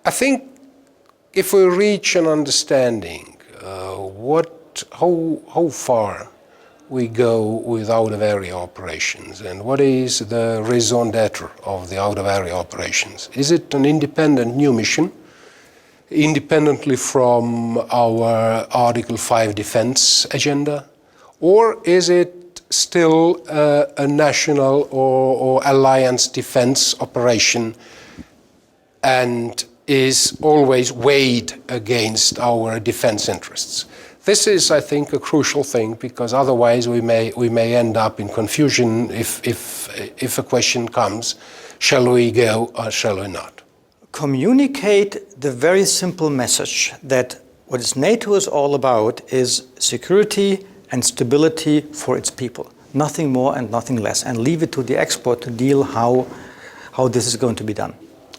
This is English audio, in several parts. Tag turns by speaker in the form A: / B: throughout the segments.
A: I think if we reach an understanding how far we go with out-of-area operations and what is the raison d'etre of the out-of-area operations. Is it an independent new mission, independently from our Article 5 defense agenda, or is it still a national or alliance defense operation and is always weighed against our defense interests? This is, I think, a crucial thing, because otherwise we may end up in confusion if a question comes, shall we go or shall we not?
B: Communicate the very simple message that what NATO is all about is security and stability for its people. Nothing more and nothing less. And leave it to the expert to deal how this is going to be done.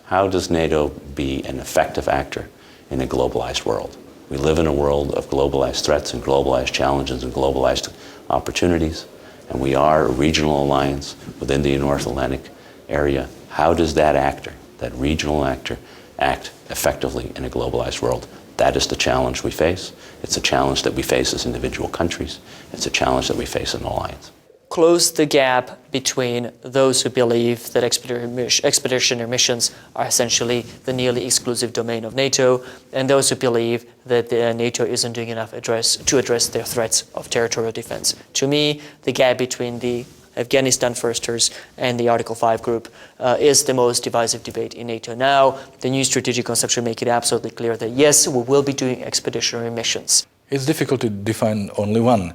C: How does NATO be an effective actor in a globalized world? We live in a world of globalized threats and globalized challenges and globalized opportunities, and we are a regional alliance within the North Atlantic area. How does that actor, that regional actor, act effectively in a globalized world? That is the challenge we face. It's a challenge that we face as individual countries. It's a challenge that we face as an alliance.
D: Close the gap between those who believe that expeditionary missions are essentially the nearly exclusive domain of NATO and those who believe that NATO isn't doing enough to address their threats of territorial defense. To me, the gap between the Afghanistan firsters and the Article 5 group is the most divisive debate in NATO now. The new strategic concept should make it absolutely clear that yes, we will be doing expeditionary missions.
E: It's difficult to define only one.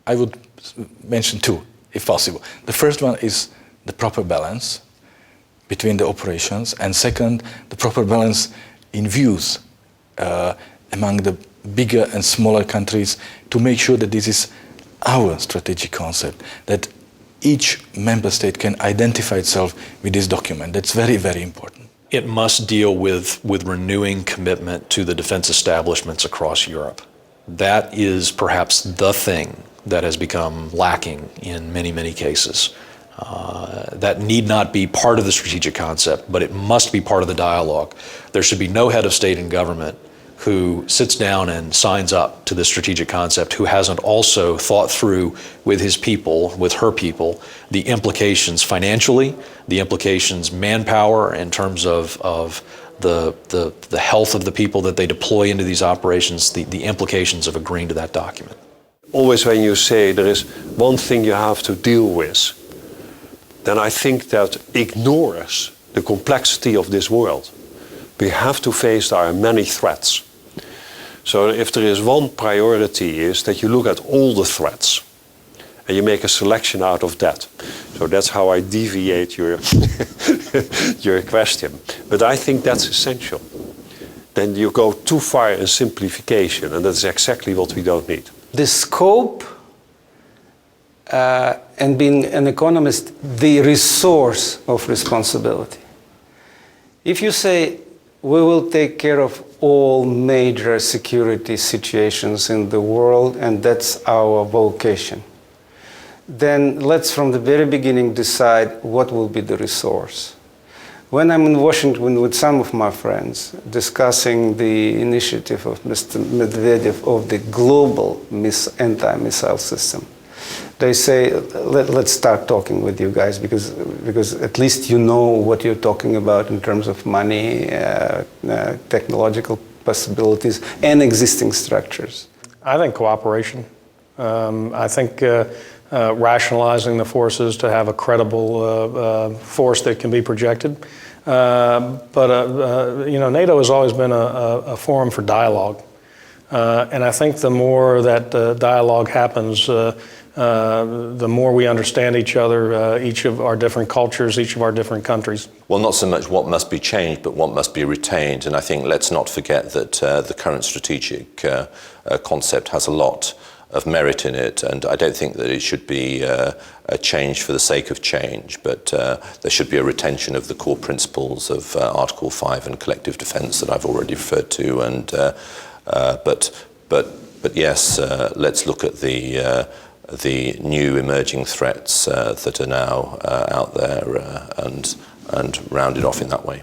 E: I would mention two, if possible. The first one is the proper balance between the operations, and second, the proper balance in views among the bigger and smaller countries to make sure that this is our strategic concept, that each member state can identify itself with this document. That's very, very important.
F: It must deal with renewing commitment to the defense establishments across Europe. That is perhaps the thing that has become lacking in many, many cases. That need not be part of the strategic concept, but it must be part of the dialogue. There should be no head of state and government who sits down and signs up to the strategic concept who hasn't also thought through with his people, with her people, the implications financially, the implications manpower in terms of the health of the people that they deploy into these operations, the implications of agreeing to that document.
G: Always when you say there is one thing you have to deal with, then I think that ignores the complexity of this world. We have to face our many threats. So if there is one priority, is that you look at all the threats and you make a selection out of that. So that's how I deviate your, your question. But I think that's essential. Then you go too far in simplification, and that's exactly what we don't need.
H: The scope, and being an economist, the resource of responsibility. If you say, we will take care of all major security situations in the world, and that's our vocation, then let's from the very beginning decide what will be the resource. When I'm in Washington with some of my friends discussing the initiative of Mr. Medvedev of the global anti-missile system, they say, let's start talking with you guys because at least you know what you're talking about in terms of money, technological possibilities, and existing structures.
I: I think cooperation. I think rationalizing the forces to have a credible force that can be projected. You know, NATO has always been a forum for dialogue. And I think the more that dialogue happens, the more we understand each other, each of our different cultures, each of our different countries.
J: Well, not so much what must be changed, but what must be retained. And I think let's not forget that the current strategic concept has a lot of merit in it, and I don't think that it should be a change for the sake of change, but there should be a retention of the core principles of Article 5 and collective defence that I've already referred to. And but yes, let's look at the new emerging threats that are now out there and round it off in that way.